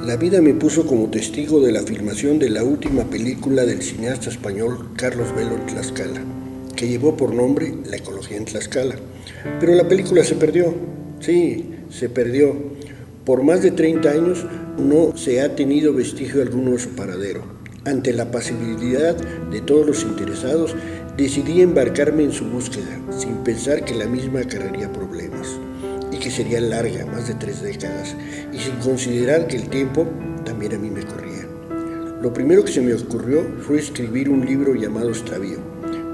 La vida me puso como testigo de la filmación de la última película del cineasta español Carlos Velo en Tlaxcala, que llevó por nombre La ecología en Tlaxcala. Pero la película se perdió. Sí, se perdió. Por más de 30 años no se ha tenido vestigio alguno de su paradero. Ante la pasibilidad de todos los interesados, decidí embarcarme en su búsqueda, sin pensar que la misma acarrearía problemas, y que sería larga, más de 3 décadas, y sin considerar que el tiempo también a mí me corría. Lo primero que se me ocurrió fue escribir un libro llamado Extravío,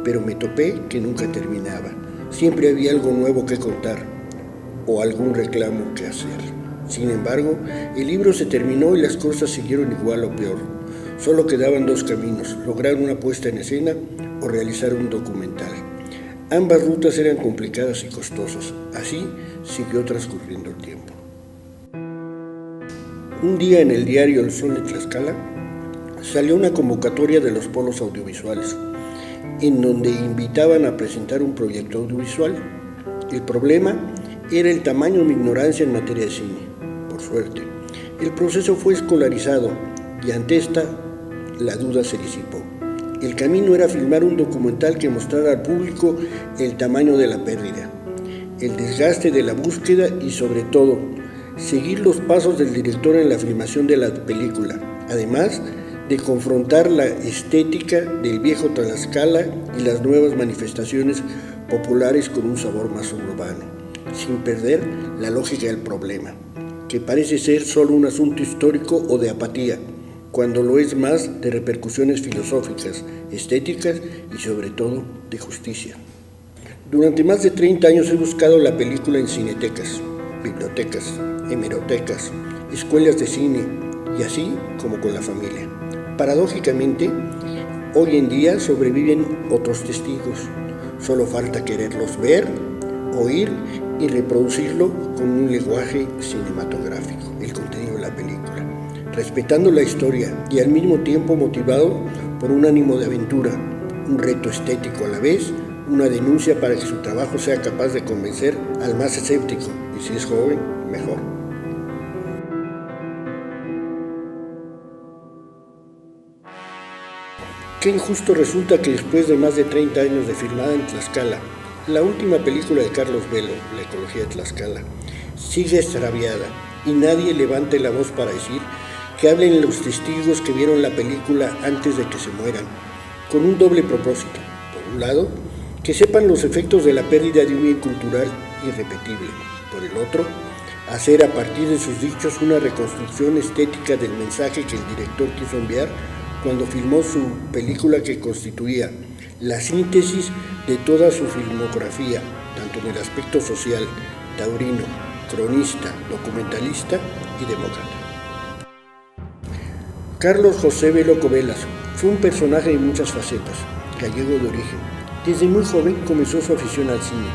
pero me topé que nunca terminaba. Siempre había algo nuevo que contar, o algún reclamo que hacer. Sin embargo, el libro se terminó y las cosas siguieron igual o peor. Solo quedaban 2 caminos: lograr una puesta en escena o realizar un documental. Ambas rutas eran complicadas y costosas. Así siguió transcurriendo el tiempo. Un día en el diario El Sol de Tlaxcala salió una convocatoria de los polos audiovisuales, en donde invitaban a presentar un proyecto audiovisual. El problema era el tamaño de mi ignorancia en materia de cine. Por suerte, el proceso fue escolarizado y ante esta la duda se disipó. El camino era filmar un documental que mostrara al público el tamaño de la pérdida, el desgaste de la búsqueda y, sobre todo, seguir los pasos del director en la filmación de la película, además de confrontar la estética del viejo Tlaxcala y las nuevas manifestaciones populares con un sabor más urbano, sin perder la lógica del problema, que parece ser solo un asunto histórico o de apatía, cuando lo es más de repercusiones filosóficas, estéticas y sobre todo de justicia. Durante más de 30 años he buscado la película en cinetecas, bibliotecas, hemerotecas, escuelas de cine y así como con la familia. Paradójicamente, hoy en día sobreviven otros testigos. Solo falta quererlos ver, oír y reproducirlo con un lenguaje cinematográfico, el contenido de la película, respetando la historia y al mismo tiempo motivado por un ánimo de aventura, un reto estético a la vez, una denuncia para que su trabajo sea capaz de convencer al más escéptico, y si es joven, mejor. Qué injusto resulta que después de más de 30 años de filmada en Tlaxcala, la última película de Carlos Velo, La ecología de Tlaxcala, sigue extraviada y nadie levante la voz para decir que hablen los testigos que vieron la película antes de que se mueran, con un doble propósito. Por un lado, que sepan los efectos de la pérdida de un bien cultural irrepetible. Por el otro, hacer a partir de sus dichos una reconstrucción estética del mensaje que el director quiso enviar cuando filmó su película, que constituía la síntesis de toda su filmografía, tanto en el aspecto social, taurino, cronista, documentalista y demócrata. Carlos José Velo Covelas fue un personaje de muchas facetas, gallego de origen. Desde muy joven comenzó su afición al cine,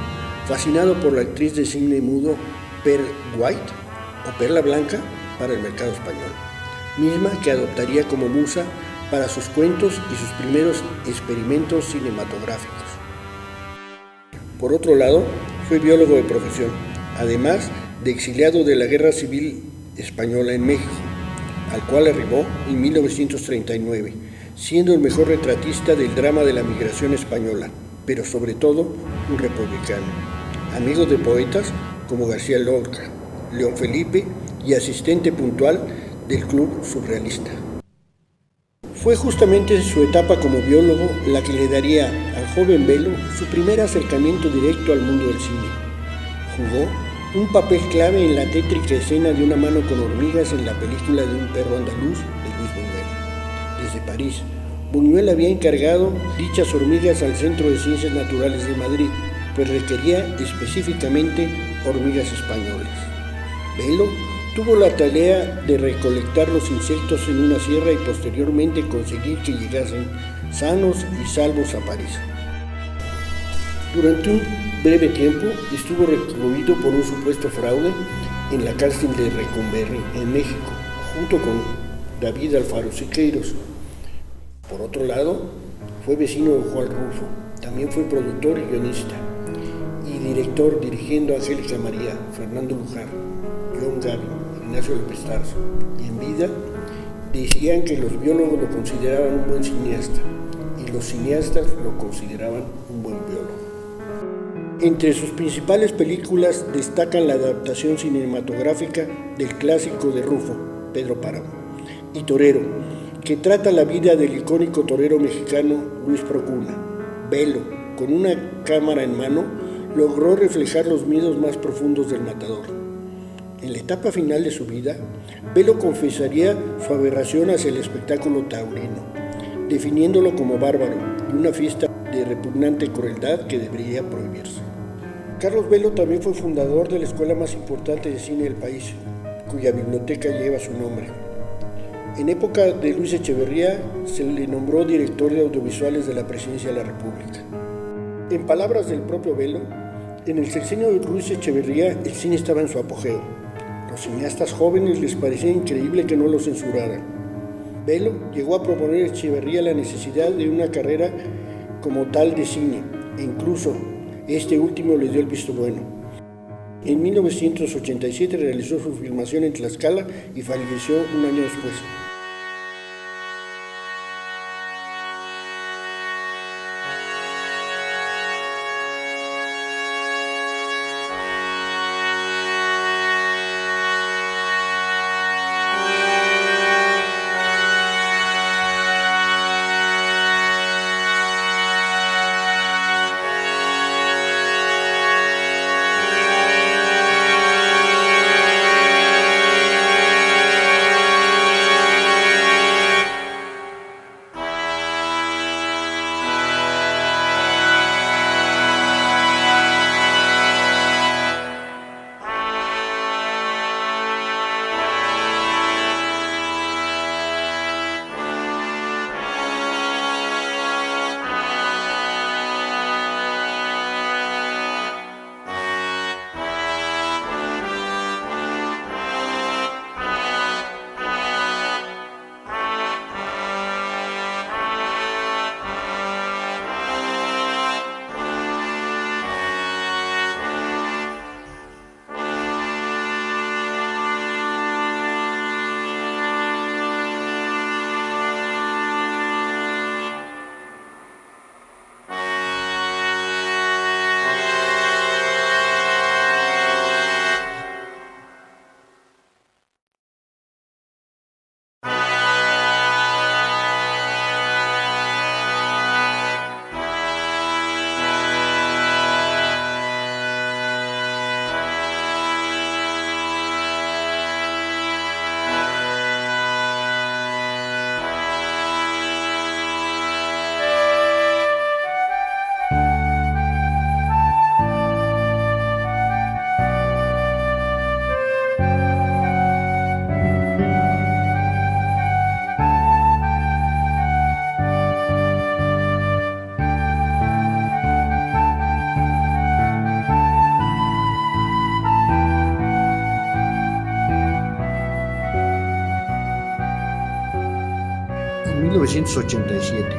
fascinado por la actriz de cine mudo Pearl White, o Perla Blanca para el mercado español, misma que adoptaría como musa para sus cuentos y sus primeros experimentos cinematográficos. Por otro lado, fue biólogo de profesión, además de exiliado de la Guerra Civil Española en México, al cual arribó en 1939, siendo el mejor retratista del drama de la migración española, pero sobre todo un republicano, amigo de poetas como García Lorca, León Felipe y asistente puntual del Club Surrealista. Fue justamente su etapa como biólogo la que le daría al joven Velo su primer acercamiento directo al mundo del cine. Jugó un papel clave en la tétrica escena de una mano con hormigas en la película de un perro andaluz de Luis Buñuel. Desde París, Buñuel había encargado dichas hormigas al Centro de Ciencias Naturales de Madrid, pues requería específicamente hormigas españolas. Velo tuvo la tarea de recolectar los insectos en una sierra y posteriormente conseguir que llegasen sanos y salvos a París. Durante un breve tiempo estuvo recluido por un supuesto fraude en la cárcel de Recumberri, en México, junto con David Alfaro Siqueiros. Por otro lado, fue vecino de Juan Rulfo, también fue productor y guionista, y director dirigiendo a Angélica María, Fernando Luján, John Gavin, Ignacio López Tarso, y en vida decían que los biólogos lo consideraban un buen cineasta y los cineastas lo consideraban un buen biólogo. Entre sus principales películas destacan la adaptación cinematográfica del clásico de Rufo, Pedro Páramo, y Torero, que trata la vida del icónico torero mexicano Luis Procuna. Velo, con una cámara en mano, logró reflejar los miedos más profundos del matador. En la etapa final de su vida, Velo confesaría su aberración hacia el espectáculo taurino, definiéndolo como bárbaro y una fiesta de repugnante crueldad que debería prohibirse. Carlos Velo también fue fundador de la escuela más importante de cine del país, cuya biblioteca lleva su nombre. En época de Luis Echeverría se le nombró director de audiovisuales de la Presidencia de la República. En palabras del propio Velo, en el sexenio de Luis Echeverría el cine estaba en su apogeo. Los cineastas jóvenes les parecía increíble que no lo censuraran. Velo llegó a proponer a Echeverría la necesidad de una carrera como tal de cine, e incluso este último le dio el visto bueno. En 1987 realizó su filmación en Tlaxcala y falleció un año después. En 1987,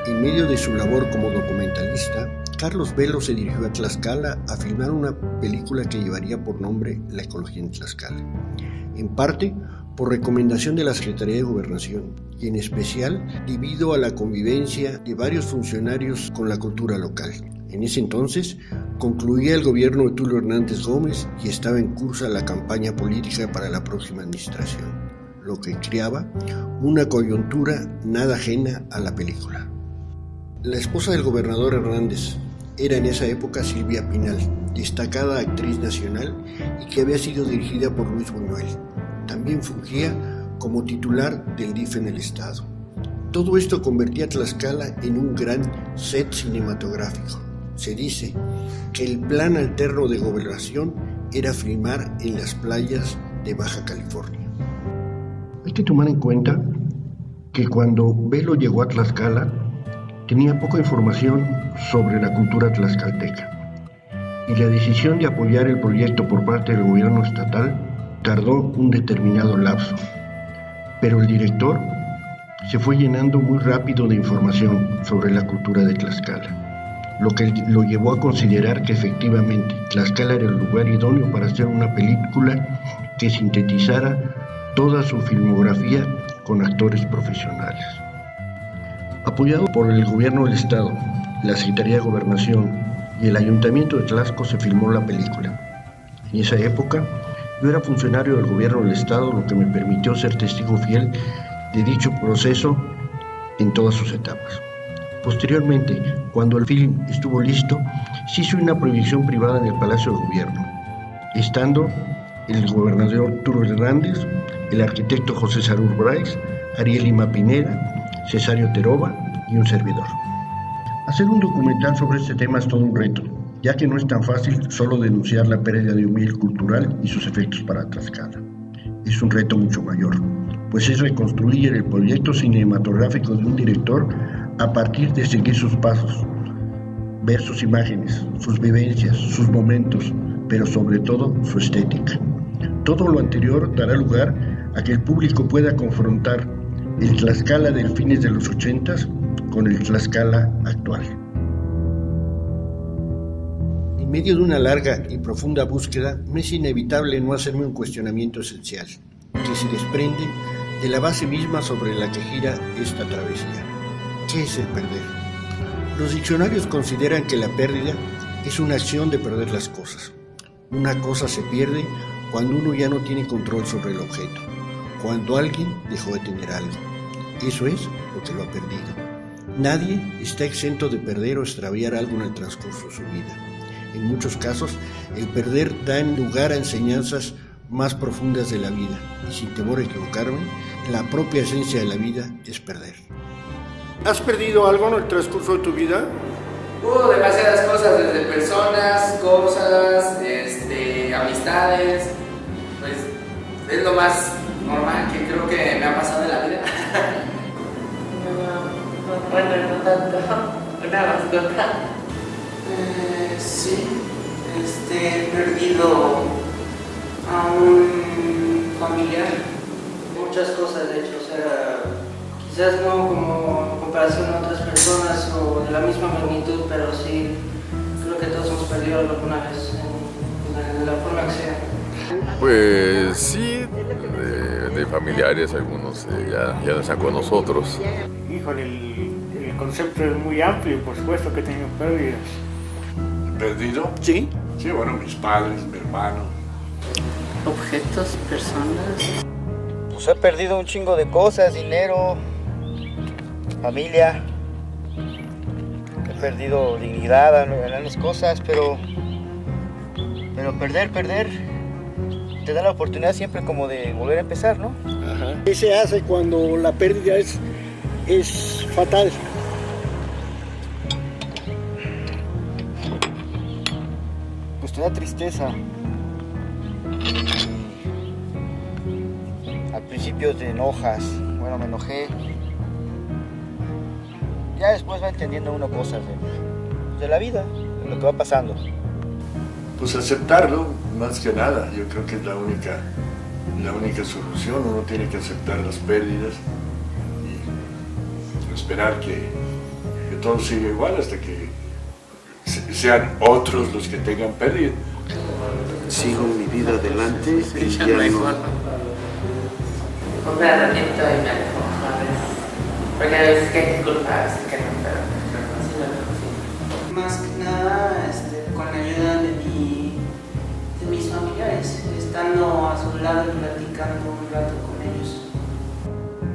en medio de su labor como documentalista, Carlos Velo se dirigió a Tlaxcala a filmar una película que llevaría por nombre La ecología en Tlaxcala, en parte por recomendación de la Secretaría de Gobernación y en especial debido a la convivencia de varios funcionarios con la cultura local. En ese entonces concluía el gobierno de Tulio Hernández Gómez y estaba en curso la campaña política para la próxima administración, lo que creaba una coyuntura nada ajena a la película. La esposa del gobernador Hernández era en esa época Silvia Pinal, destacada actriz nacional y que había sido dirigida por Luis Buñuel. También fungía como titular del DIF en el estado. Todo esto convertía a Tlaxcala en un gran set cinematográfico. Se dice que el plan alterno de gobernación era filmar en las playas de Baja California. Hay que tomar en cuenta que cuando Velo llegó a Tlaxcala tenía poca información sobre la cultura tlaxcalteca y la decisión de apoyar el proyecto por parte del gobierno estatal tardó un determinado lapso, pero el director se fue llenando muy rápido de información sobre la cultura de Tlaxcala, lo que lo llevó a considerar que efectivamente Tlaxcala era el lugar idóneo para hacer una película que sintetizara toda su filmografía con actores profesionales. Apoyado por el gobierno del estado, la Secretaría de Gobernación y el Ayuntamiento de Tlaxco se filmó la película. En esa época, yo era funcionario del gobierno del estado, lo que me permitió ser testigo fiel de dicho proceso en todas sus etapas. Posteriormente, cuando el film estuvo listo, se hizo una proyección privada en el Palacio de Gobierno, estando el gobernador Arturo Hernández, el arquitecto José Sarur Brais, Ariel Lima Pineda, Cesario Teroba y un servidor. Hacer un documental sobre este tema es todo un reto, ya que no es tan fácil solo denunciar la pérdida de un bien cultural y sus efectos para Tlaxcala. Es un reto mucho mayor, pues es reconstruir el proyecto cinematográfico de un director a partir de seguir sus pasos, ver sus imágenes, sus vivencias, sus momentos, pero sobre todo su estética. Todo lo anterior dará lugar a que el público pueda confrontar el Tlaxcala de fines de los 80s con el Tlaxcala actual. En medio de una larga y profunda búsqueda, me es inevitable no hacerme un cuestionamiento esencial, que se desprende de la base misma sobre la que gira esta travesía. ¿Qué es el perder? Los diccionarios consideran que la pérdida es una acción de perder las cosas. Una cosa se pierde cuando uno ya no tiene control sobre el objeto, cuando alguien dejó de tener algo. Eso es lo que lo ha perdido. Nadie está exento de perder o extraviar algo en el transcurso de su vida. En muchos casos, el perder da lugar a enseñanzas más profundas de la vida, y sin temor a equivocarme, la propia esencia de la vida es perder. ¿Has perdido algo en el transcurso de tu vida? Demasiadas cosas, desde personas, cosas, amistades, pues es lo más normal que creo que me ha pasado en la vida. Bueno, no tanto, una mascota. Sí, he perdido a un familiar. Muchas cosas, de hecho, o sea, quizás no como en comparación a otras personas o de la misma magnitud, pero sí, creo que todos hemos perdido alguna vez, de la forma que sea. Pues sí, de familiares, algunos ya no están con nosotros. Híjole, el concepto es muy amplio, por supuesto que he tenido pérdidas. ¿Perdido? Sí. Sí, bueno, mis padres, mi hermano. Objetos, personas. Pues he perdido un chingo de cosas, dinero, familia. He perdido dignidad en grandes cosas, pero perder, te da la oportunidad siempre como de volver a empezar, ¿no? Ajá. ¿Qué se hace cuando la pérdida es fatal? Pues te da tristeza. Al principio te enojas, bueno, me enojé. Ya después va entendiendo uno cosas de la vida, de lo que va pasando. Pues aceptarlo, más que nada, yo creo que es la única solución. Uno tiene que aceptar las pérdidas y esperar que todo siga igual hasta que sean otros los que tengan pérdida. Sigo mi vida adelante y ya no. Un ratito y me alejo, ¿sabes? Porque a veces que hay que culpar, así que no, pero así me alejo, sí. Más que nada, con la ayuda de mis familiares, estando a su lado y platicando un rato con ellos.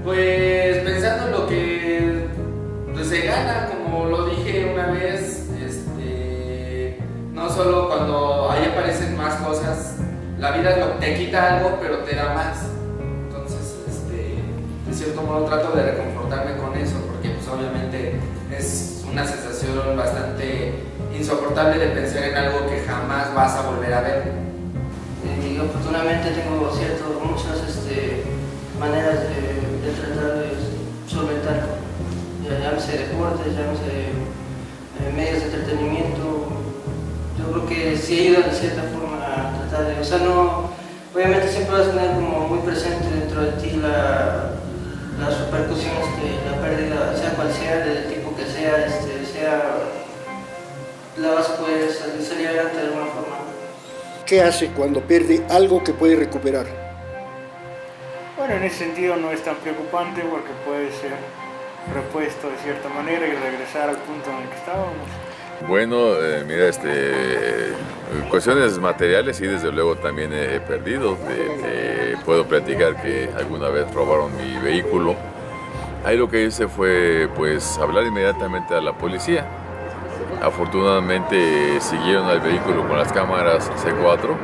Pues pensando en lo que pues, se gana, como lo dije una vez, no solo cuando ahí aparecen más cosas, la vida te quita algo, pero te da más. Entonces, de cierto modo trato de reconfortarme con eso, porque pues obviamente es una sensación bastante insoportable de pensar en algo que jamás vas a volver a ver. Y afortunadamente tengo muchas maneras de tratar de solventarlo. Llámese deportes, llámese medios de entretenimiento. Yo creo que sí ayuda de cierta forma a tratar de, no, obviamente siempre vas a tener como muy presente dentro de ti las repercusiones que la pérdida, sea cual sea, del tipo que sea, la vas a poder salir adelante de alguna forma. ¿Qué hace cuando pierde algo que puede recuperar? Bueno, en ese sentido no es tan preocupante porque puede ser repuesto de cierta manera y regresar al punto en el que estábamos. Bueno, mira, cuestiones materiales sí, desde luego también he perdido. Puedo platicar que alguna vez robaron mi vehículo. Ahí lo que hice fue pues hablar inmediatamente a la policía. Afortunadamente siguieron al vehículo con las cámaras C4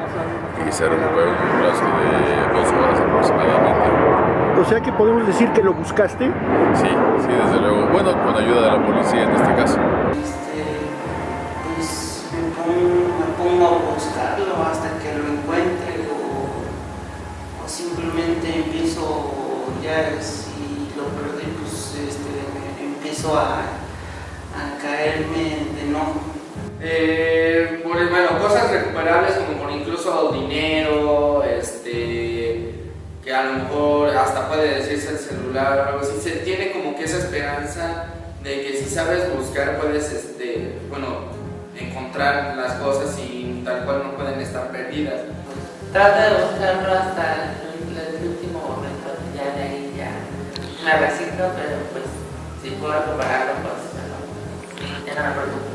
y se recuperó en un plazo de 2 horas aproximadamente. O sea que podemos decir que lo buscaste. Sí, desde luego. Bueno, con ayuda de la policía en este caso. Pues me pongo a buscarlo hasta que lo encuentre o simplemente empiezo, ya si lo perdí, pues empiezo a caerme de enojo. Bueno, cosas recuperables como por incluso dinero, que a lo mejor hasta puede decirse el celular o algo así. Se tiene como que esa esperanza de que si sabes buscar puedes, encontrar las cosas y tal cual no pueden estar perdidas. Trata de buscarlo hasta el último momento, ya de ahí ya me resigno, pero pues si puedo recuperarlo, pues ya no me preocupo.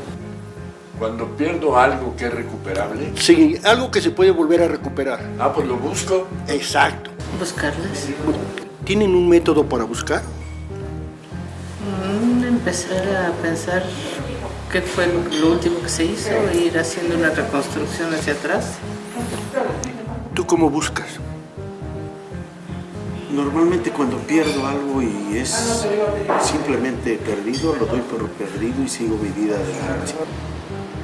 Cuando pierdo algo que es recuperable, Sí, algo que se puede volver a recuperar. pues lo busco. Exacto. Buscarlas. ¿Tienen un método para buscar? Empezar a pensar qué fue lo último que se hizo e ir haciendo una reconstrucción hacia atrás. ¿Tú cómo buscas? Normalmente cuando pierdo algo y es simplemente perdido, lo doy por perdido y sigo mi vida adelante.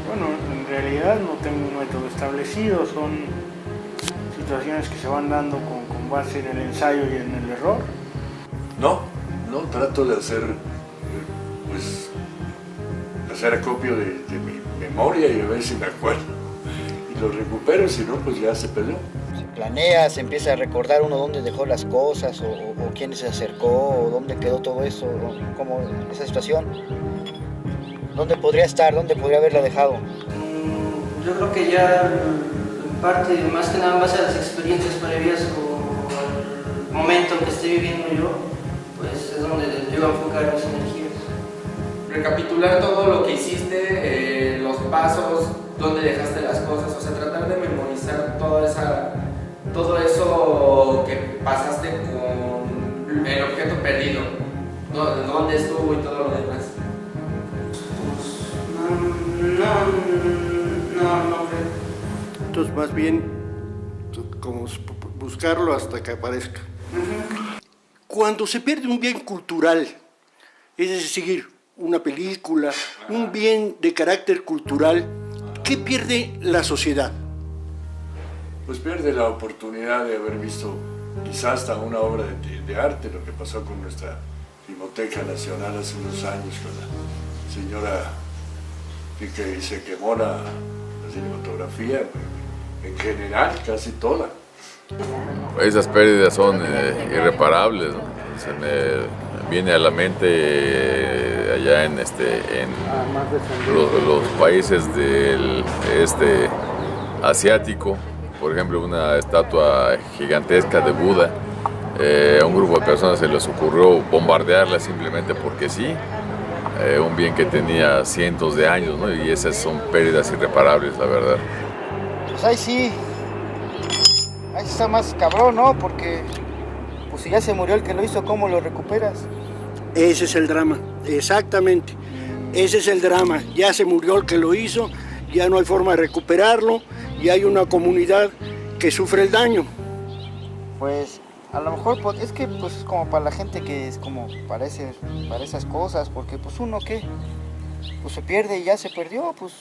Bueno, en realidad no tengo un método establecido, son situaciones que se van dando con base en el ensayo y en el error. No, trato de hacer acopio de mi memoria y a ver si me acuerdo. Y lo recupero, si no, pues ya se perdió. Se planea, se empieza a recordar uno dónde dejó las cosas o quién se acercó o dónde quedó todo eso, como esa situación. ¿Dónde podría estar? ¿Dónde podría haberla dejado? Yo creo que ya en parte, más que nada en base a las experiencias previas o al momento que estoy viviendo yo, pues es donde yo enfocar mis energías. Recapitular todo lo que hiciste, los pasos, dónde dejaste las cosas, o sea, tratar de memorizar todo eso que pasaste con el objeto perdido, dónde estuvo y todo lo demás. No creo. Entonces, más bien, como buscarlo hasta que aparezca. Cuando se pierde un bien cultural, es decir, una película, un bien de carácter cultural, ¿qué pierde la sociedad? Pues pierde la oportunidad de haber visto quizás hasta una obra de arte, lo que pasó con nuestra Filmoteca Nacional hace unos años con la señora que se quemó la cinematografía, en general, casi toda. Esas pérdidas son irreparables, ¿no? Se me viene a la mente allá en los países del este asiático, por ejemplo, una estatua gigantesca de Buda. A un grupo de personas se les ocurrió bombardearla simplemente porque sí. Un bien que tenía cientos de años, ¿no? Y esas son pérdidas irreparables, la verdad. Pues ahí sí está más cabrón, ¿no? Porque pues si ya se murió el que lo hizo, ¿cómo lo recuperas? Ese es el drama, exactamente. Ese es el drama. Ya se murió el que lo hizo, ya no hay forma de recuperarlo, y hay una comunidad que sufre el daño. Pues a lo mejor es que pues es como para la gente que es como para esas cosas, porque pues uno que pues se pierde y ya se perdió, pues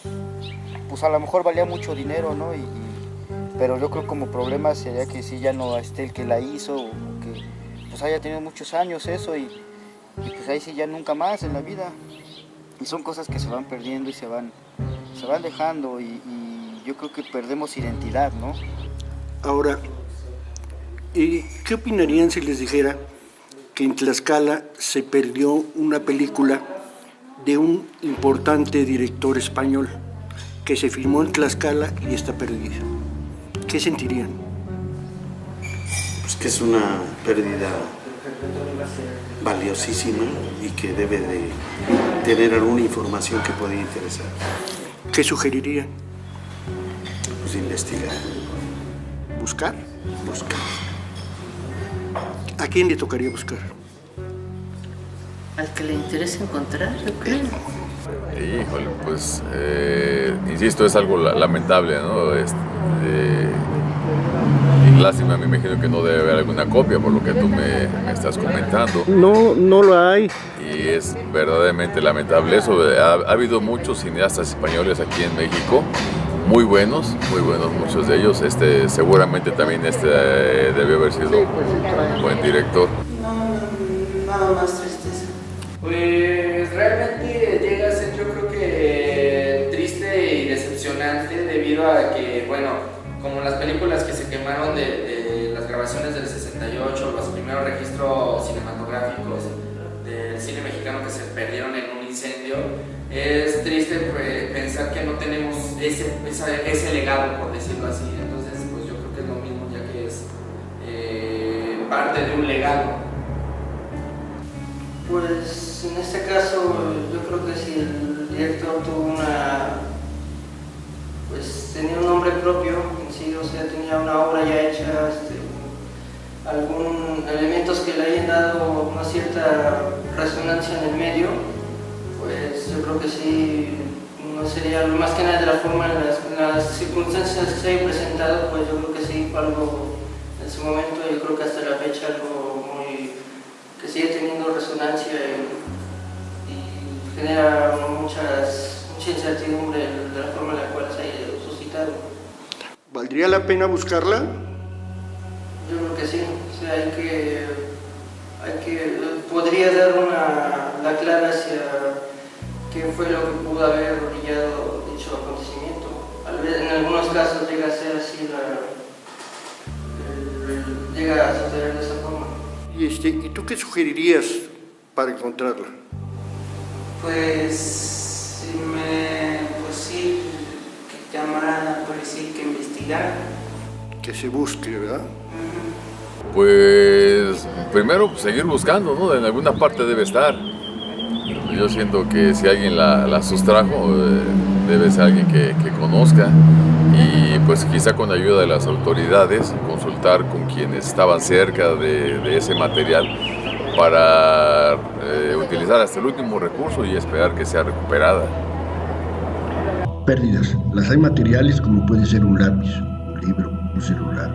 a lo mejor valía mucho dinero, ¿no? Pero yo creo como problema sería que si ya no esté el que la hizo, o que pues haya tenido muchos años eso y pues ahí sí ya nunca más en la vida. Y son cosas que se van perdiendo y se van dejando y yo creo que perdemos identidad, ¿no? Ahora, ¿qué opinarían si les dijera que en Tlaxcala se perdió una película de un importante director español que se filmó en Tlaxcala y está perdida? ¿Qué sentirían? Pues que es una pérdida valiosísima y que debe de tener alguna información que pueda interesar. ¿Qué sugeriría? Pues investigar, ¿Buscar? buscar. ¿A quién le tocaría buscar? Al que le interesa encontrar, yo creo. Híjole, pues, insisto, es algo lamentable, ¿no? Y lástima, me imagino que no debe haber alguna copia por lo que tú me estás comentando. No lo hay. Y es verdaderamente lamentable eso. Ha habido muchos cineastas españoles aquí en México, muy buenos muchos de ellos. Seguramente también debió haber sido un buen director. No, nada más tristeza. Pues realmente llega a ser, yo creo que triste y decepcionante debido a que, bueno, como las películas que se quemaron de las grabaciones del 68, los primeros registros cinematográficos del cine mexicano que se perdieron en un incendio, es triste pensar que no tenemos ese legado, por decirlo así. Entonces, pues yo creo que es lo mismo, ya que es parte de un legado. Pues en este caso yo creo que si el director tuvo pues tenía un nombre propio en sí, o sea, tenía una obra ya hecha, algún elementos que le hayan dado una cierta resonancia en el medio, pues yo creo que sí, no sería más que nada de la forma, en las circunstancias que se haya presentado, pues yo creo que sí fue algo en su momento, yo creo que hasta la fecha algo muy que sigue teniendo resonancia y genera mucha incertidumbre de la forma en la cual se haya suscitado. ¿Valdría la pena buscarla? Yo creo que sí, o sea, podría dar la clara hacia qué fue lo que pudo haber orillado dicho acontecimiento. En algunos casos llega a ser así, llega a suceder de esa forma. ¿Y tú qué sugerirías para encontrarla? Pues sí, que llamar a la policía y que investigara. Que se busque, ¿verdad? Pues primero seguir buscando, ¿no? En alguna parte debe estar. Yo siento que si alguien la sustrajo, debe ser alguien que conozca, y pues quizá con ayuda de las autoridades consultar con quienes estaban cerca de ese material para utilizar hasta el último recurso y esperar que sea recuperada. Pérdidas. Las hay materiales como puede ser un lápiz, un libro, un celular.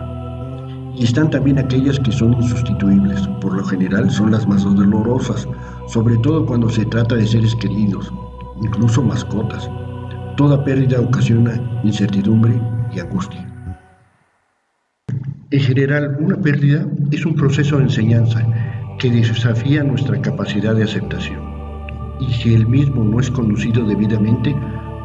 Y están también aquellas que son insustituibles. Por lo general son las más dolorosas, sobre todo cuando se trata de seres queridos, incluso mascotas. Toda pérdida ocasiona incertidumbre y angustia. En general, una pérdida es un proceso de enseñanza que desafía nuestra capacidad de aceptación. Y si el mismo no es conducido debidamente,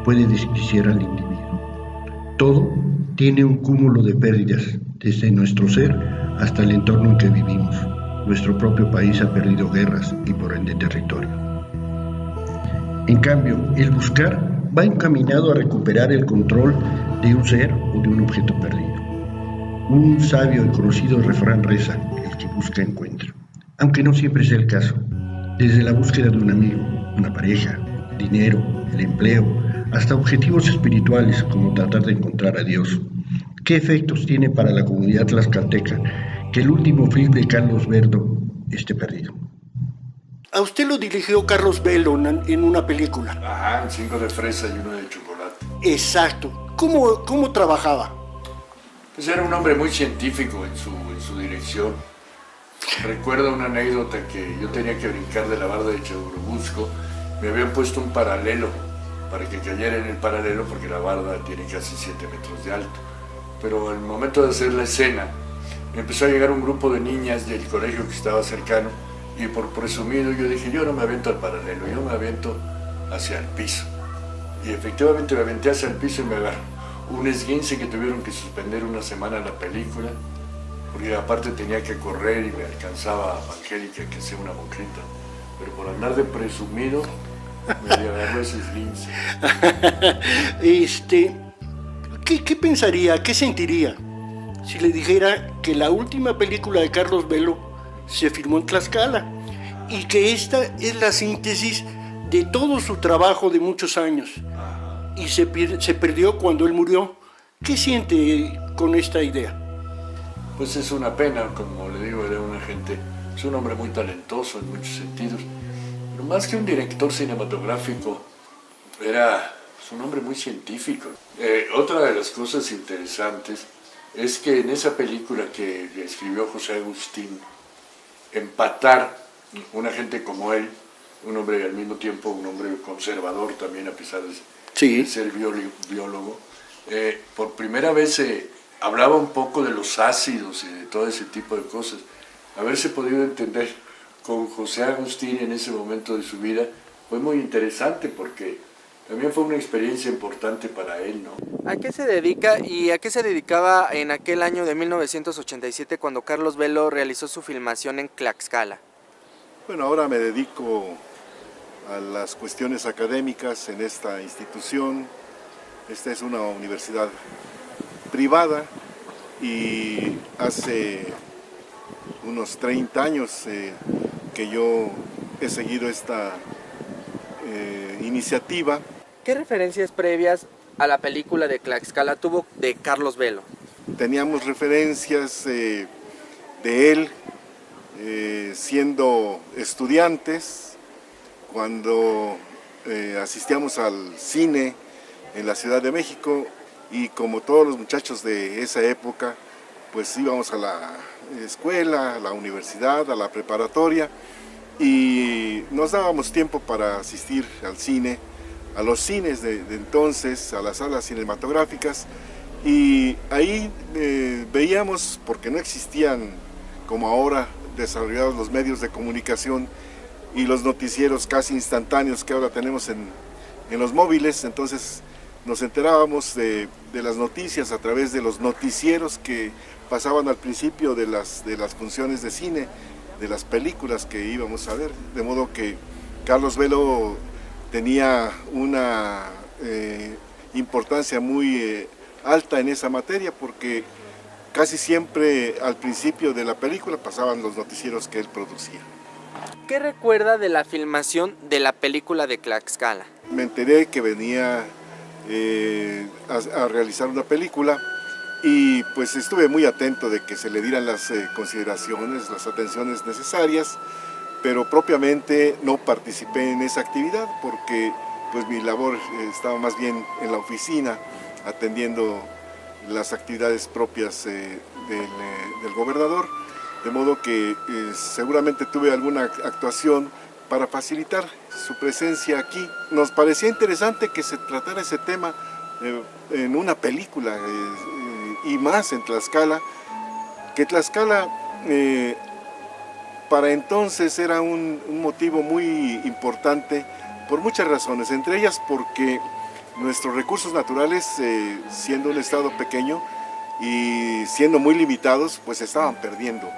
puede desquiciar al individuo. Todo tiene un cúmulo de pérdidas, desde nuestro ser hasta el entorno en que vivimos. Nuestro propio país ha perdido guerras y por ende territorio. En cambio, el buscar va encaminado a recuperar el control de un ser o de un objeto perdido. Un sabio y conocido refrán reza: el que busca encuentra. Aunque no siempre sea el caso. Desde la búsqueda de un amigo, una pareja, dinero, el empleo, hasta objetivos espirituales como tratar de encontrar a Dios. ¿Qué efectos tiene para la comunidad tlaxcalteca que el último film de Carlos Verdo esté perdido? A usted lo dirigió Carlos Velo en una película. Ajá, 5 de fresa y 1 de chocolate. Exacto. ¿Cómo trabajaba? Pues era un hombre muy científico en su dirección. Recuerdo una anécdota que yo tenía que brincar de la barda de Churubusco. Me habían puesto un paralelo para que cayera en el paralelo porque la barda tiene casi 7 metros de alto. Pero al momento de hacer la escena, me empezó a llegar un grupo de niñas del colegio que estaba cercano y por presumido yo dije, yo no me aviento al paralelo, yo me aviento hacia el piso. Y efectivamente me aventé hacia el piso y me agarró un esguince que tuvieron que suspender una semana la película, porque aparte tenía que correr y me alcanzaba Angélica, que sea una monjita, pero por andar de presumido me agarró ese esguince. ¿Qué pensaría, qué sentiría si le dijera que la última película de Carlos Velo se filmó en Tlaxcala y que esta es la síntesis de todo su trabajo de muchos años y se perdió cuando él murió? ¿Qué siente con esta idea? Pues es una pena, como le digo, era una gente, es un hombre muy talentoso en muchos sentidos, pero más que un director cinematográfico, era un hombre muy científico. Otra de las cosas interesantes es que en esa película que escribió José Agustín, empatar una gente como él, un hombre al mismo tiempo, un hombre conservador también, a pesar de ser biólogo, por primera vez hablaba un poco de los ácidos y de todo ese tipo de cosas. Haberse podido entender con José Agustín en ese momento de su vida fue muy interesante porque también fue una experiencia importante para él, ¿no? ¿A qué se dedica y a qué se dedicaba en aquel año de 1987 cuando Carlos Velo realizó su filmación en Tlaxcala? Bueno, ahora me dedico a las cuestiones académicas en esta institución. Esta es una universidad privada y hace unos 30 años que yo he seguido esta iniciativa. ¿Qué referencias previas a la película de Tlaxcala tuvo de Carlos Velo? Teníamos referencias de él siendo estudiantes, cuando asistíamos al cine en la Ciudad de México, y como todos los muchachos de esa época, pues íbamos a la escuela, a la universidad, a la preparatoria, y nos dábamos tiempo para asistir al cine, a los cines de entonces, a las salas cinematográficas, y ahí veíamos, porque no existían como ahora desarrollados los medios de comunicación y los noticieros casi instantáneos que ahora tenemos en los móviles, entonces nos enterábamos de las noticias a través de los noticieros que pasaban al principio de las funciones de cine, de las películas que íbamos a ver, de modo que Carlos Velo tenía una importancia muy alta en esa materia, porque casi siempre al principio de la película pasaban los noticieros que él producía. ¿Qué recuerda de la filmación de la película de Tlaxcala? Me enteré que venía a realizar una película y pues estuve muy atento de que se le dieran las consideraciones, las atenciones necesarias, pero propiamente no participé en esa actividad porque pues mi labor estaba más bien en la oficina atendiendo las actividades propias del gobernador, de modo que seguramente tuve alguna actuación para facilitar su presencia aquí. Nos parecía interesante que se tratara ese tema en una película y más en Tlaxcala, que Tlaxcala para entonces era un motivo muy importante por muchas razones, entre ellas porque nuestros recursos naturales, siendo un estado pequeño y siendo muy limitados, pues se estaban perdiendo.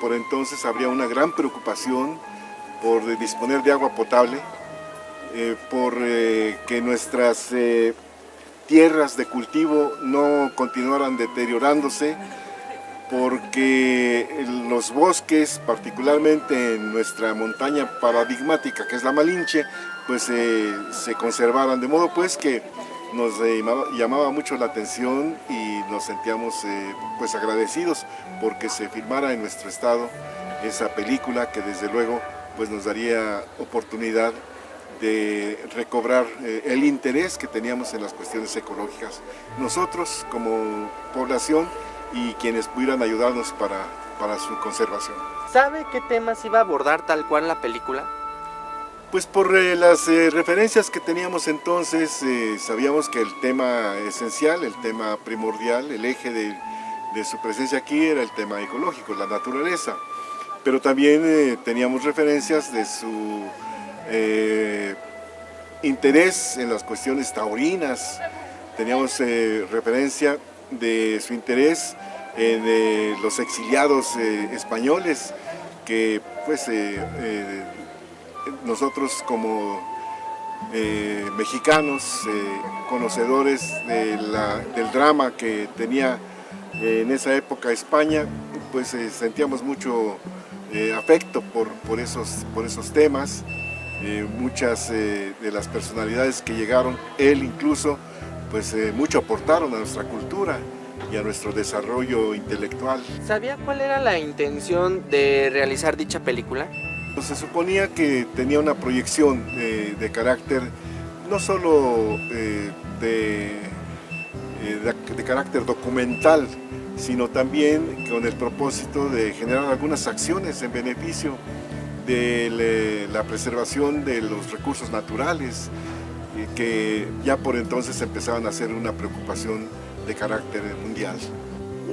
Por entonces habría una gran preocupación por disponer de agua potable, por que nuestras tierras de cultivo no continuaran deteriorándose, porque los bosques, particularmente en nuestra montaña paradigmática que es la Malinche, pues se conservaran, de modo pues que nos llamaba mucho la atención y nos sentíamos pues agradecidos porque se filmara en nuestro estado esa película que desde luego pues nos daría oportunidad de recobrar el interés que teníamos en las cuestiones ecológicas, nosotros como población y quienes pudieran ayudarnos para su conservación. ¿Sabe qué temas iba a abordar tal cual la película? Pues por las referencias que teníamos entonces, sabíamos que el tema esencial, el tema primordial, el eje de su presencia aquí era el tema ecológico, la naturaleza, pero también teníamos referencias de su interés en las cuestiones taurinas, teníamos referencia de su interés en los exiliados españoles, que pues nosotros como mexicanos, conocedores del drama que tenía En esa época España, pues sentíamos mucho afecto por esos temas. Muchas de las personalidades que llegaron, él incluso, pues mucho aportaron a nuestra cultura y a nuestro desarrollo intelectual. ¿Sabía cuál era la intención de realizar dicha película? Pues se suponía que tenía una proyección de carácter, no solo de carácter documental, sino también con el propósito de generar algunas acciones en beneficio de la preservación de los recursos naturales, que ya por entonces empezaban a ser una preocupación de carácter mundial.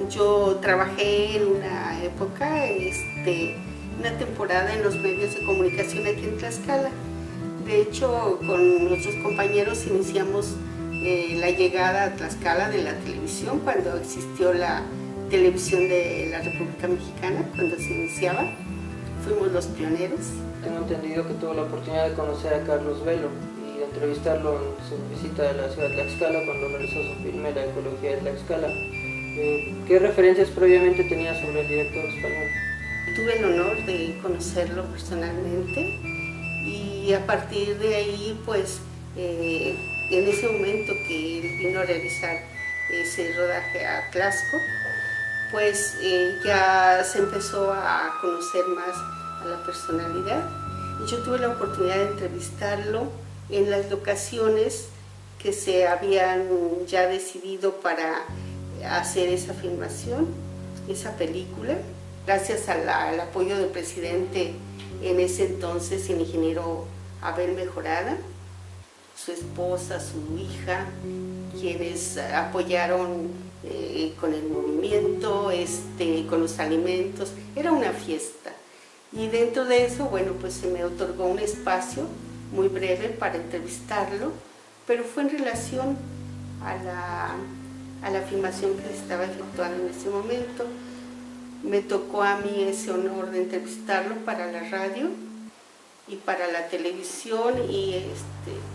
Yo trabajé en una época, una temporada en los medios de comunicación aquí en Tlaxcala. De hecho, con nuestros compañeros iniciamos la llegada a Tlaxcala de la televisión, cuando existió la televisión de la República Mexicana, cuando se iniciaba. Fuimos los pioneros. Tengo entendido que tuve la oportunidad de conocer a Carlos Velo y de entrevistarlo en su visita a la ciudad de Tlaxcala cuando realizó su filme La ecología de Tlaxcala. ¿Qué referencias previamente tenía sobre el director español? Tuve el honor de conocerlo personalmente y a partir de ahí, pues, en ese momento que él vino a realizar ese rodaje a Tlaxco, pues ya se empezó a conocer más a la personalidad. Y yo tuve la oportunidad de entrevistarlo en las locaciones que se habían ya decidido para hacer esa filmación, esa película, gracias al apoyo del presidente en ese entonces, el ingeniero Abel Mejorada, su esposa, su hija, quienes apoyaron con el movimiento, con los alimentos. Era una fiesta. Y dentro de eso, bueno, pues se me otorgó un espacio muy breve para entrevistarlo, pero fue en relación a la filmación que se estaba efectuando en ese momento. Me tocó a mí ese honor de entrevistarlo para la radio y para la televisión y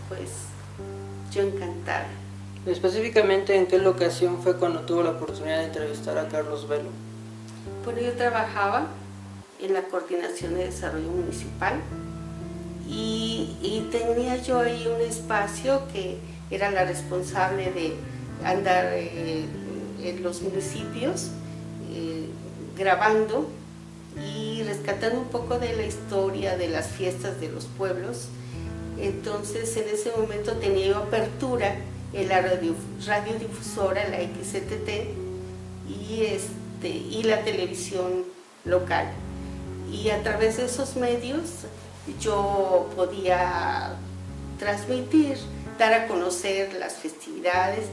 pues yo encantada. Específicamente, ¿en qué locación fue cuando tuvo la oportunidad de entrevistar a Carlos Velo? Bueno, yo trabajaba en la Coordinación de Desarrollo Municipal y tenía yo ahí un espacio que era la responsable de andar en los municipios grabando y rescatando un poco de la historia de las fiestas de los pueblos. Entonces, en ese momento tenía yo apertura en la radiodifusora, la XCTT, y la televisión local. Y a través de esos medios yo podía transmitir, dar a conocer las festividades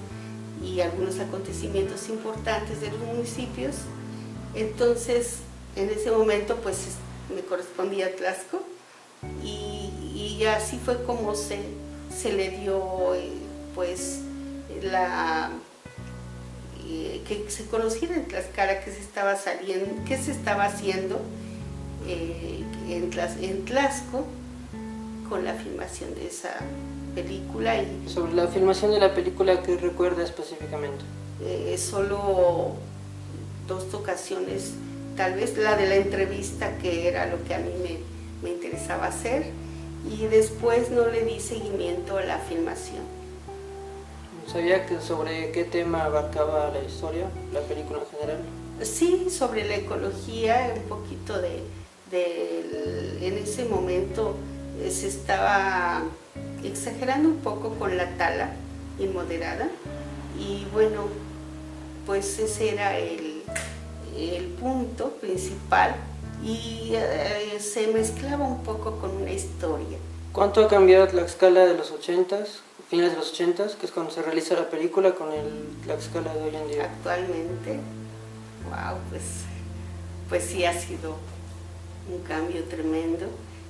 y algunos acontecimientos importantes de los municipios. Entonces, en ese momento, pues me correspondía a Tlaxco y así fue como se le dio pues que se conociera en Tlaxcala qué se estaba haciendo en Tlaxco con la filmación de esa película. Y sobre la filmación de la película, ¿qué recuerda específicamente? Solo 2 ocasiones, tal vez la de la entrevista, que era lo que a mí me interesaba hacer, y después no le di seguimiento a la filmación. ¿Sabía sobre qué tema abarcaba la historia, la película en general? Sí, sobre la ecología, un poquito en ese momento se estaba exagerando un poco con la tala inmoderada y bueno, pues ese era el punto principal y se mezclaba un poco con una historia. ¿Cuánto ha cambiado Tlaxcala de los 80s, finales de los 80s, que es cuando se realiza la película, con el Tlaxcala de hoy en día? Actualmente, wow, pues sí ha sido un cambio tremendo.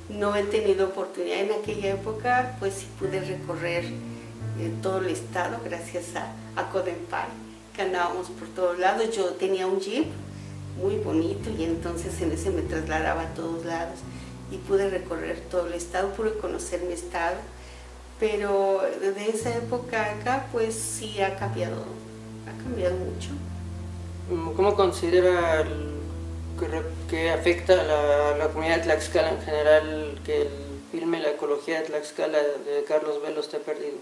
No he tenido oportunidad en aquella época, pues sí pude recorrer todo el estado gracias a Codenpal, que andábamos por todos lados. Yo tenía un jeep muy bonito y entonces en ese me trasladaba a todos lados y pude recorrer todo el estado, pude conocer mi estado, pero de esa época acá pues sí ha cambiado mucho. ¿cómo considera que afecta a la comunidad de Tlaxcala en general que el filme La ecología de Tlaxcala de Carlos Velo esté perdido?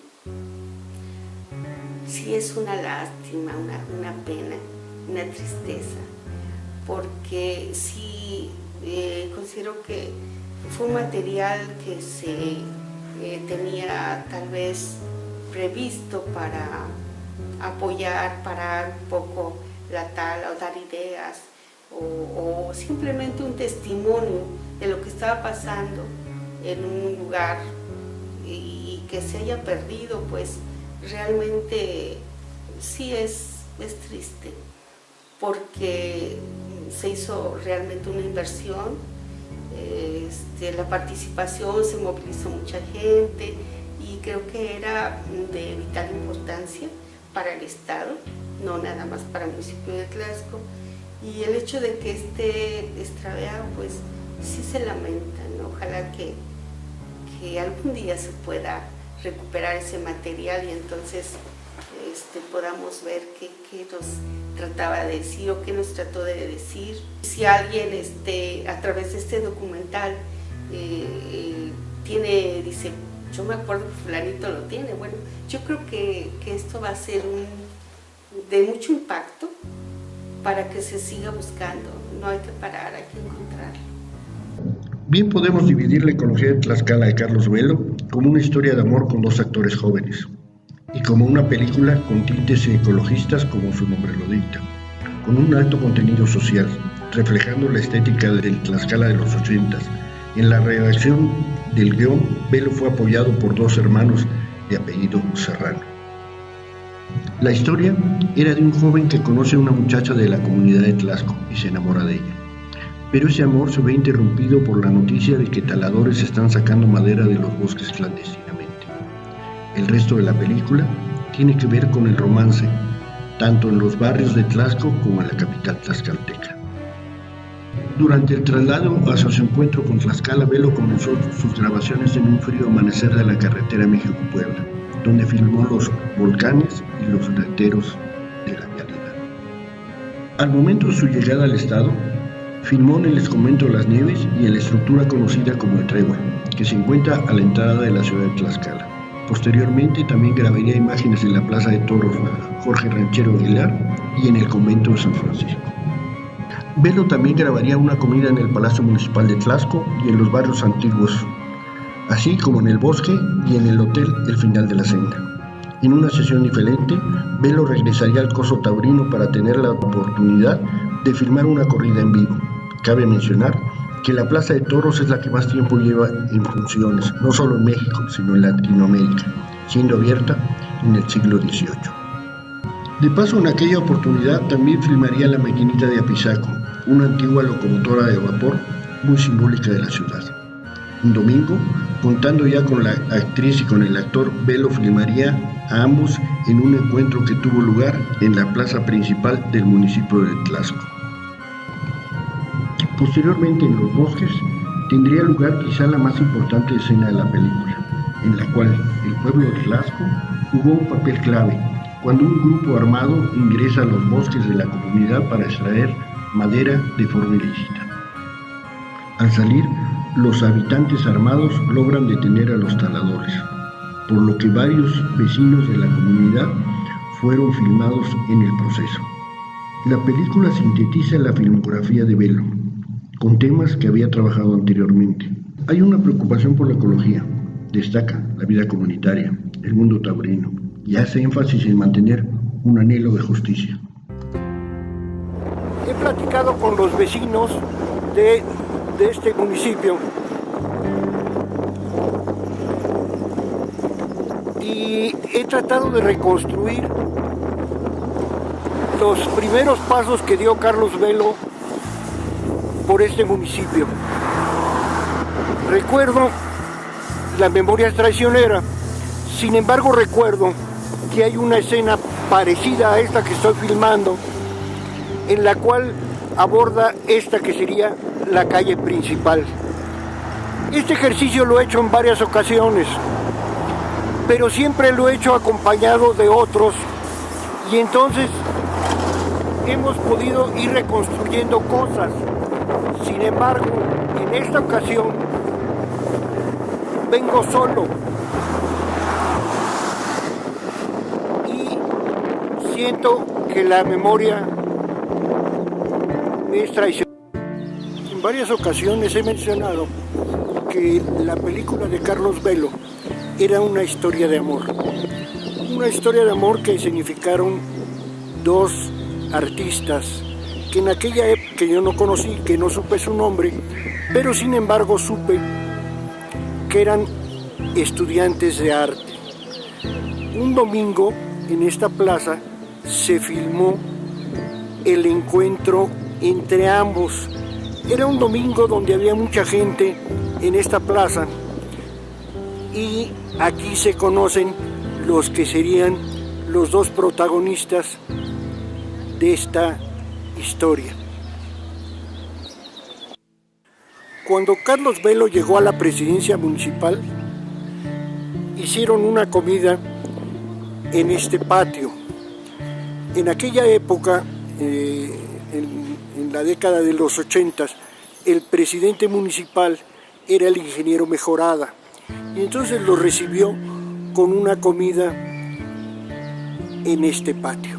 Sí, es una lástima, una pena, una tristeza, porque sí considero que fue un material que se tenía tal vez previsto para apoyar, parar un poco la tala o dar ideas o simplemente un testimonio de lo que estaba pasando en un lugar y que se haya perdido, pues realmente sí es triste, porque se hizo realmente una inversión, la participación, se movilizó mucha gente y creo que era de vital importancia para el Estado, no nada más para el municipio de Tlaxco, y el hecho de que esté extraviado, pues sí se lamenta, ¿no? Ojalá que algún día se pueda recuperar ese material y entonces podamos ver qué nos trataba de decir o qué nos trató de decir. Si alguien a través de este documental dice, yo me acuerdo que fulanito lo tiene, bueno, yo creo que esto va a ser de mucho impacto para que se siga buscando, no hay que parar, hay que encontrarlo. Bien podemos dividir la ecología de Tlaxcala de Carlos Velo como una historia de amor con dos actores jóvenes y como una película con tintes ecologistas como su nombre lo dicta, con un alto contenido social, reflejando la estética del Tlaxcala de los 80s. En la redacción del guión, Velo fue apoyado por dos hermanos de apellido Serrano. La historia era de un joven que conoce a una muchacha de la comunidad de Tlaxco y se enamora de ella. Pero ese amor se ve interrumpido por la noticia de que taladores están sacando madera de los bosques clandestinamente. El resto de la película tiene que ver con el romance, tanto en los barrios de Tlaxco como en la capital tlaxcalteca. Durante el traslado hacia su encuentro con Tlaxcala, Velo comenzó sus grabaciones en un frío amanecer de la carretera México-Puebla, donde filmó los volcanes y los letreros de la vialidad. Al momento de su llegada al estado, filmó en el Escomento de las Nieves y en la estructura conocida como el Trébol, que se encuentra a la entrada de la ciudad de Tlaxcala. Posteriormente también grabaría imágenes en la Plaza de Toros Jorge Ranchero Aguilar y en el convento de San Francisco. Velo también grabaría una comida en el Palacio Municipal de Tlaxco y en los barrios antiguos, así como en el bosque y en el hotel El Final de la Senda. En una sesión diferente, Velo regresaría al Coso Taurino para tener la oportunidad de filmar una corrida en vivo. Cabe mencionar que la Plaza de Toros es la que más tiempo lleva en funciones, no solo en México, sino en Latinoamérica, siendo abierta en el siglo XVIII. De paso, en aquella oportunidad también filmaría la maquinita de Apizaco, una antigua locomotora de vapor muy simbólica de la ciudad. Un domingo, contando ya con la actriz y con el actor, Velo filmaría a ambos en un encuentro que tuvo lugar en la plaza principal del municipio de Tlaxco. Posteriormente, en los bosques, tendría lugar quizá la más importante escena de la película, en la cual el pueblo de Tlaxco jugó un papel clave cuando un grupo armado ingresa a los bosques de la comunidad para extraer madera de forma ilícita. Al salir, los habitantes armados logran detener a los taladores, por lo que varios vecinos de la comunidad fueron filmados en el proceso. La película sintetiza la filmografía de Velo, con temas que había trabajado anteriormente. Hay una preocupación por la ecología, destaca la vida comunitaria, el mundo taurino, y hace énfasis en mantener un anhelo de justicia. He platicado con los vecinos de este municipio y he tratado de reconstruir los primeros pasos que dio Carlos Velo por este municipio. Recuerdo, la memoria es traicionera, sin embargo recuerdo que hay una escena parecida a esta que estoy filmando, en la cual aborda esta que sería la calle principal. Este ejercicio lo he hecho en varias ocasiones, pero siempre lo he hecho acompañado de otros, y entonces hemos podido ir reconstruyendo cosas. Sin embargo, en esta ocasión vengo solo y siento que la memoria me es traicionera. En varias ocasiones he mencionado que la película de Carlos Velo era una historia de amor. Una historia de amor que significaron dos artistas que en aquella época que yo no conocí, que no supe su nombre, pero sin embargo supe que eran estudiantes de arte. Un domingo en esta plaza se filmó el encuentro entre ambos. Era un domingo donde había mucha gente en esta plaza y aquí se conocen los que serían los dos protagonistas de esta historia. Cuando Carlos Velo llegó a la presidencia municipal, hicieron una comida en este patio. En aquella época, en la década de los 80, el presidente municipal era el ingeniero Mejorada, y entonces lo recibió con una comida en este patio,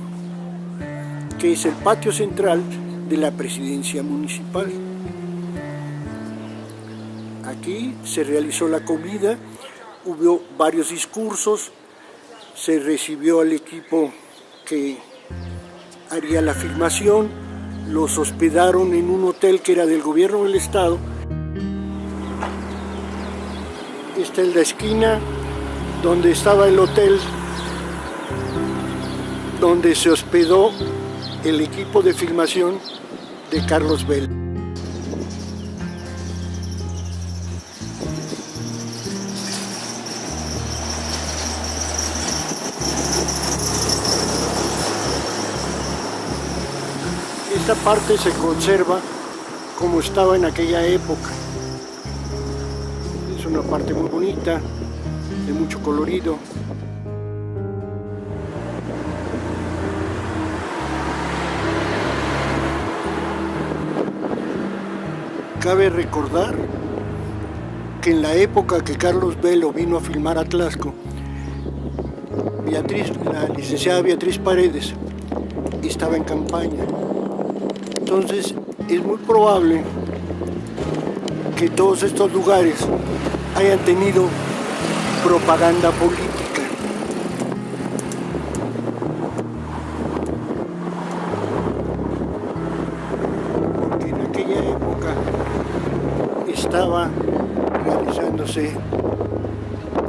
que es el patio central de la presidencia municipal. Aquí se realizó la comida, hubo varios discursos, se recibió al equipo que haría la filmación, los hospedaron en un hotel que era del gobierno del estado. Esta es la esquina donde estaba el hotel, donde se hospedó el equipo de filmación de Carlos Velo. Esta parte se conserva como estaba en aquella época. Es una parte muy bonita, de mucho colorido. Cabe recordar que en la época que Carlos Velo vino a filmar a Tlaxco, la licenciada Beatriz Paredes estaba en campaña. Entonces es muy probable que todos estos lugares hayan tenido propaganda política. Porque en aquella época estaba realizándose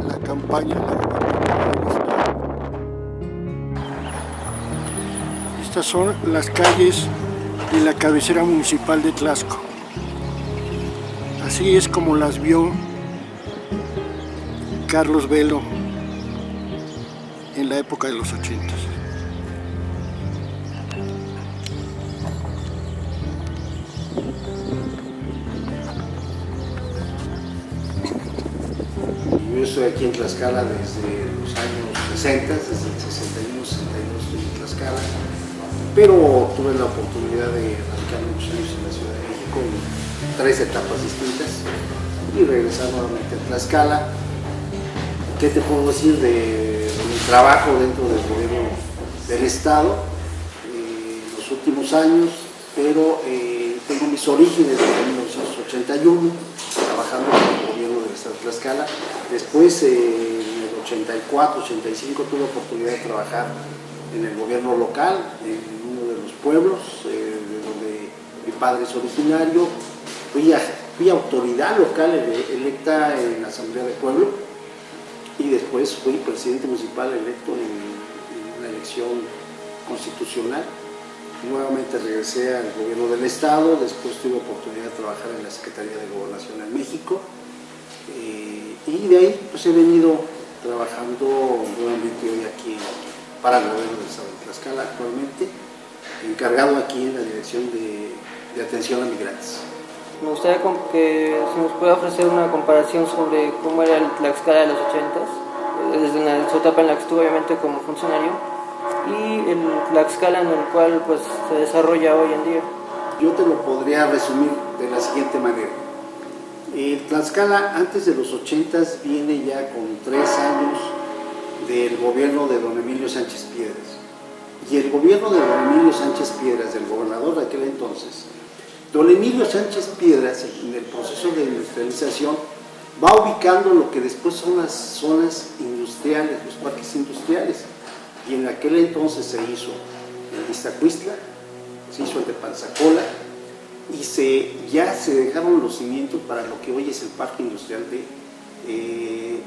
la campaña de la gobernación del estado. Estas son las calles de la cabecera municipal de Tlaxco. Así es como las vio Carlos Velo en la época de los 80. Yo estoy aquí en Tlaxcala desde los años 60, desde el 61, 62 estoy en Tlaxcala, pero tuve la oportunidad de radicar muchos años en la Ciudad de México en 3 etapas distintas y regresar nuevamente a Tlaxcala. ¿Qué te puedo decir de mi trabajo dentro del gobierno del estado en los últimos años? Pero tengo mis orígenes desde 1981 trabajando en el gobierno del estado de Tlaxcala. Después en el 84, 85 tuve la oportunidad de trabajar en el gobierno local, en uno de los pueblos de donde mi padre es originario. Fui autoridad local electa en la Asamblea de Pueblo y después fui presidente municipal electo en una elección constitucional. Nuevamente regresé al gobierno del estado, después tuve oportunidad de trabajar en la Secretaría de Gobernación en México y de ahí pues he venido trabajando nuevamente hoy aquí para el gobierno del estado de Tlaxcala, actualmente encargado aquí en la dirección de atención a migrantes. Me gustaría que se nos pueda ofrecer una comparación sobre cómo era el Tlaxcala de los 80s, desde su etapa en la que estuve obviamente como funcionario, y el Tlaxcala en el cual pues se desarrolla hoy en día. Yo te lo podría resumir de la siguiente manera. Tlaxcala antes de los 80s viene ya con 3 años del gobierno de don Emilio Sánchez Piedras. Y el gobierno de don Emilio Sánchez Piedras, del gobernador de aquel entonces, don Emilio Sánchez Piedras, en el proceso de industrialización, va ubicando lo que después son las zonas industriales, los parques industriales. Y en aquel entonces se hizo el Iztacuistla, se hizo el de Panzacola, y ya se dejaron los cimientos para lo que hoy es el parque industrial de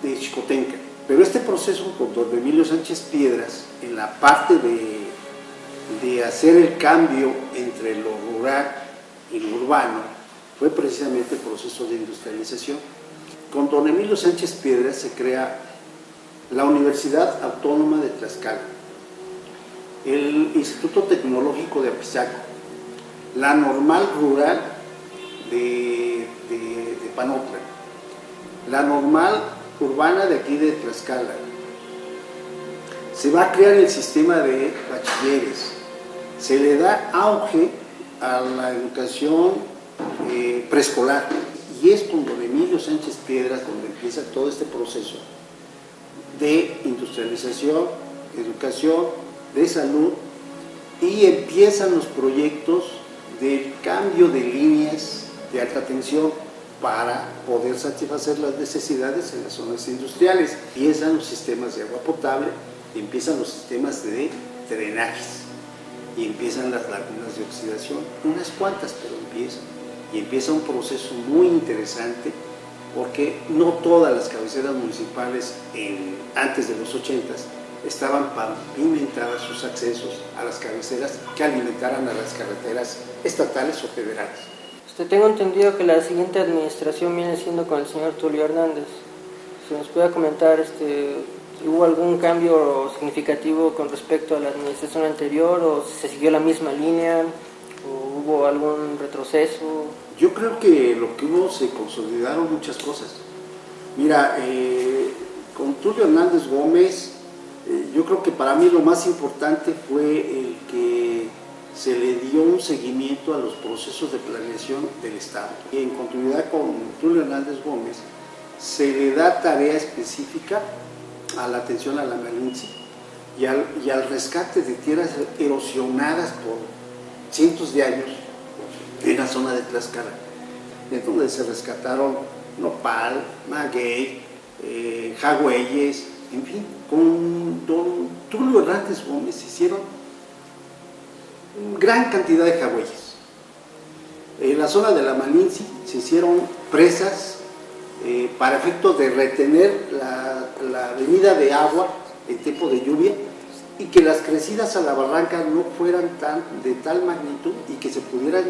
Xicotenca. Pero este proceso con don Emilio Sánchez Piedras, en la parte de hacer el cambio entre lo rural y lo urbano, fue precisamente el proceso de industrialización. Con don Emilio Sánchez Piedras se crea la Universidad Autónoma de Tlaxcala, el Instituto Tecnológico de Apizaco, la Normal Rural de Panotla, la Normal Urbana de aquí de Tlaxcala. Se va a crear el sistema de bachilleres, se le da auge a la educación preescolar, y es con don Emilio Sánchez Piedras donde empieza todo este proceso de industrialización, educación, de salud, y empiezan los proyectos del cambio de líneas de alta tensión para poder satisfacer las necesidades en las zonas industriales. Empiezan los sistemas de agua potable, empiezan los sistemas de drenajes y empiezan las lagunas de oxidación, unas cuantas, pero empiezan. Y empieza un proceso muy interesante porque no todas las cabeceras municipales antes de los 80s estaban pavimentadas sus accesos a las cabeceras que alimentaran a las carreteras estatales o federales. Tengo entendido que la siguiente administración viene siendo con el señor Tulio Hernández. Si nos puede comentar, ¿hubo algún cambio significativo con respecto a la administración anterior o se siguió la misma línea o hubo algún retroceso? Yo creo que lo que hubo, se consolidaron muchas cosas. Mira, con Tulio Hernández Gómez, yo creo que para mí lo más importante fue el que se le dio un seguimiento a los procesos de planeación del Estado. Y en continuidad con Tulio Hernández Gómez, se le da tarea específica a la atención a la Malinche y al rescate de tierras erosionadas por cientos de años en la zona de Tlaxcala, en donde se rescataron nopal, maguey, jagüeyes, en fin. Con don Tulio Hernández Gómez se hicieron gran cantidad de jagüeyes. En la zona de la Malinche se hicieron presas para efectos de retener la venida de agua en tiempo de lluvia y que las crecidas a la barranca no fueran de tal magnitud y que se pudieran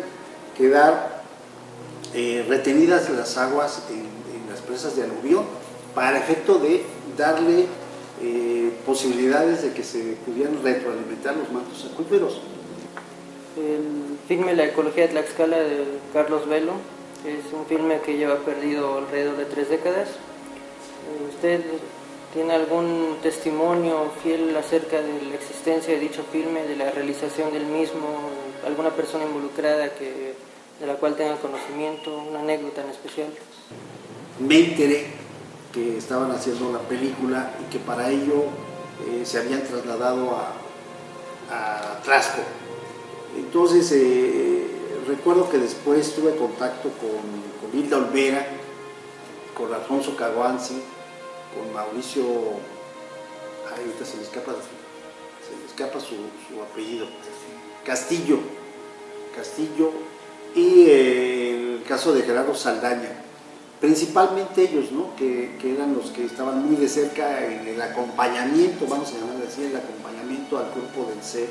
quedar retenidas las aguas en las presas de aluvión para efecto de darle posibilidades de que se pudieran retroalimentar los mantos acuíferos. El filme La ecología de Tlaxcala de Carlos Velo es un filme que lleva perdido alrededor de 3 décadas. ¿Usted tiene algún testimonio fiel acerca de la existencia de dicho filme, de la realización del mismo, alguna persona involucrada de la cual tenga conocimiento, una anécdota en especial? Me enteré que estaban haciendo la película y que para ello se habían trasladado a Tlaxco. Entonces recuerdo que después tuve contacto con Hilda Olvera, con Alfonso Caguanzi, con Mauricio, ahorita se me escapa su apellido, Castillo, y el caso de Gerardo Saldaña, principalmente ellos, ¿no? que eran los que estaban muy de cerca en el acompañamiento, vamos a llamarlo así, el acompañamiento al grupo del CEP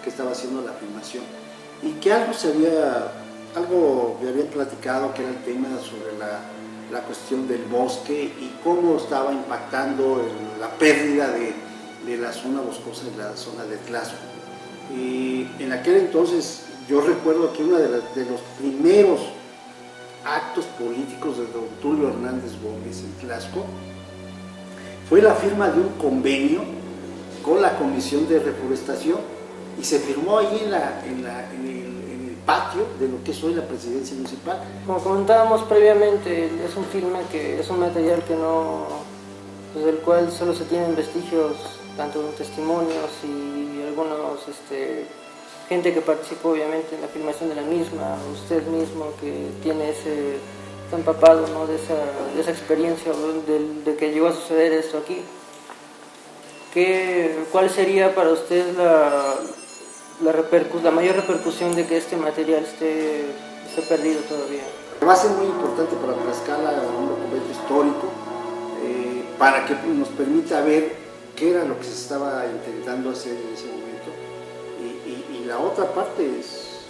que estaba haciendo la filmación, y que algo me habían platicado, que era el tema sobre la cuestión del bosque y cómo estaba impactando la pérdida de la zona boscosa en la zona de Tlaxco. Y en aquel entonces yo recuerdo que uno de los primeros actos políticos de don Tulio Hernández Gómez en Tlaxco fue la firma de un convenio con la Comisión de Reforestación y se firmó ahí en el patio de lo que es hoy la presidencia municipal. Como comentábamos previamente, es un filme que es un material que no, pues del cual solo se tienen vestigios, tanto de testimonios y algunos, gente que participó obviamente en la filmación de la misma, usted mismo que tiene está empapado, ¿no?, de esa experiencia, de que llegó a suceder esto aquí. ¿Cuál sería para usted la mayor repercusión de que este material esté perdido todavía? Va a ser muy importante para Tlaxcala un documento histórico para que nos permita ver qué era lo que se estaba intentando hacer en ese momento. Y la otra parte es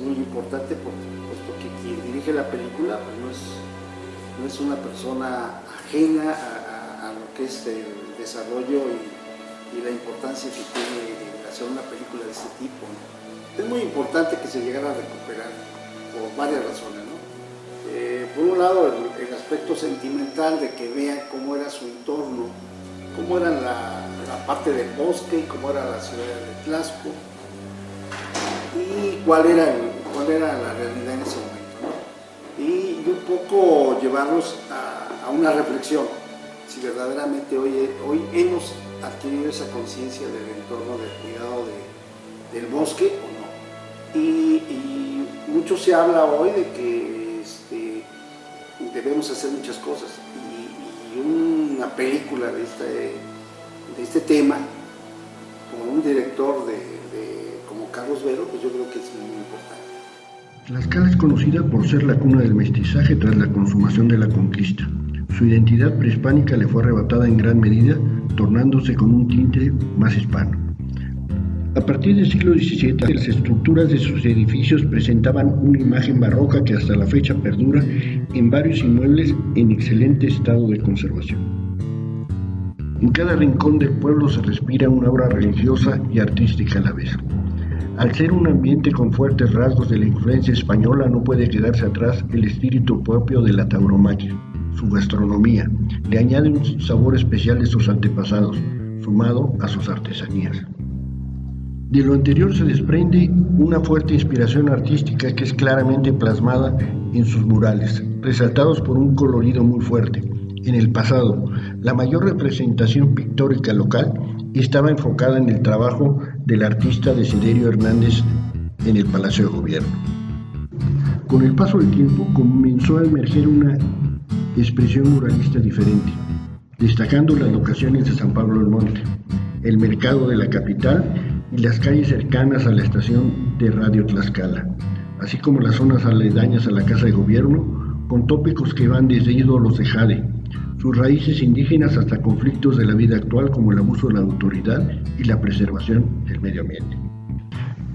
muy importante puesto que quien dirige la película pues no es una persona ajena a lo que es el desarrollo y la importancia que tiene hacer una película de este tipo, ¿no? Es muy importante que se llegara a recuperar por varias razones, ¿no? Por un lado el aspecto sentimental de que vean cómo era su entorno, cómo era la parte del bosque y cómo era la ciudad de Tlaxco y cuál era la realidad en ese momento, ¿no? Y un poco llevarlos a una reflexión, si verdaderamente hoy hemos adquirido esa conciencia del entorno, del cuidado del bosque o no. Y mucho se habla hoy de que debemos hacer muchas cosas y una película de este tema, como un director como Carlos Velo, pues yo creo que es muy importante. Tlaxcala es conocida por ser la cuna del mestizaje tras la consumación de la conquista. Su identidad prehispánica le fue arrebatada en gran medida, tornándose con un tinte más hispano. A partir del siglo XVII, las estructuras de sus edificios presentaban una imagen barroca que hasta la fecha perdura en varios inmuebles en excelente estado de conservación. En cada rincón del pueblo se respira una aura religiosa y artística a la vez. Al ser un ambiente con fuertes rasgos de la influencia española, no puede quedarse atrás el espíritu propio de la tauromaquia. Su gastronomía le añade un sabor especial de sus antepasados, sumado a sus artesanías. De lo anterior se desprende una fuerte inspiración artística que es claramente plasmada en sus murales, resaltados por un colorido muy fuerte. En el pasado, la mayor representación pictórica local estaba enfocada en el trabajo del artista Desiderio Hernández en el Palacio de Gobierno. Con el paso del tiempo comenzó a emerger una expresión muralista diferente, destacando las locaciones de San Pablo del Monte, el mercado de la capital y las calles cercanas a la estación de Radio Tlaxcala, así como las zonas aledañas a la Casa de Gobierno, con tópicos que van desde ídolos de jade, sus raíces indígenas hasta conflictos de la vida actual como el abuso de la autoridad y la preservación del medio ambiente.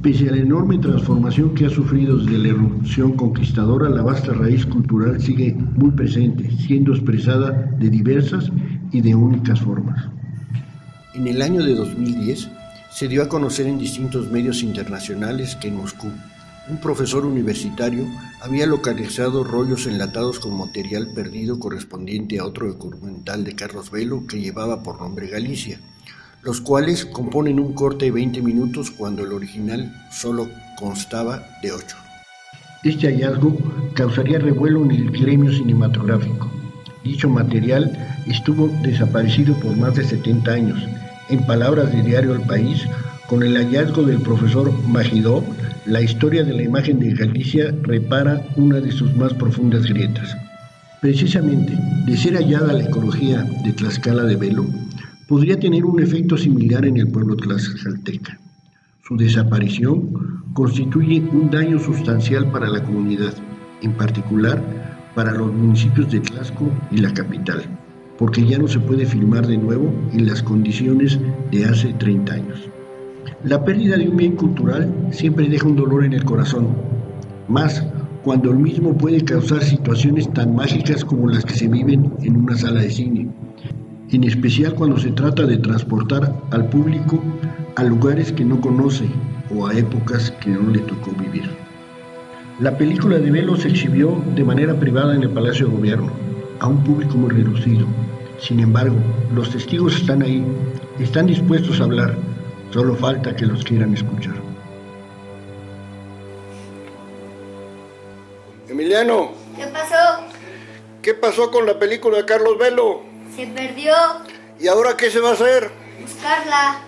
Pese a la enorme transformación que ha sufrido desde la erupción conquistadora, la vasta raíz cultural sigue muy presente, siendo expresada de diversas y de únicas formas. En el año de 2010 se dio a conocer en distintos medios internacionales que en Moscú, un profesor universitario había localizado rollos enlatados con material perdido correspondiente a otro documental de Carlos Velo que llevaba por nombre Galicia, los cuales componen un corte de 20 minutos cuando el original solo constaba de 8. Este hallazgo causaría revuelo en el gremio cinematográfico. Dicho material estuvo desaparecido por más de 70 años. En palabras del diario El País, con el hallazgo del profesor Majidov, la historia de la imagen de Galicia repara una de sus más profundas grietas. Precisamente, de ser hallada la ecología de Tlaxcala de Velo, podría tener un efecto similar en el pueblo tlaxcalteca. Su desaparición constituye un daño sustancial para la comunidad, en particular para los municipios de Tlaxco y la capital, porque ya no se puede filmar de nuevo en las condiciones de hace 30 años. La pérdida de un bien cultural siempre deja un dolor en el corazón, más cuando el mismo puede causar situaciones tan mágicas como las que se viven en una sala de cine, en especial cuando se trata de transportar al público a lugares que no conoce o a épocas que no le tocó vivir. La película de Velo se exhibió de manera privada en el Palacio de Gobierno, a un público muy reducido. Sin embargo, los testigos están ahí Están dispuestos a hablar, solo falta que los quieran escuchar. Emiliano, ¿Qué pasó? ¿qué pasó con la película de Carlos Velo? Se perdió. ¿Y ahora qué se va a hacer? Buscarla.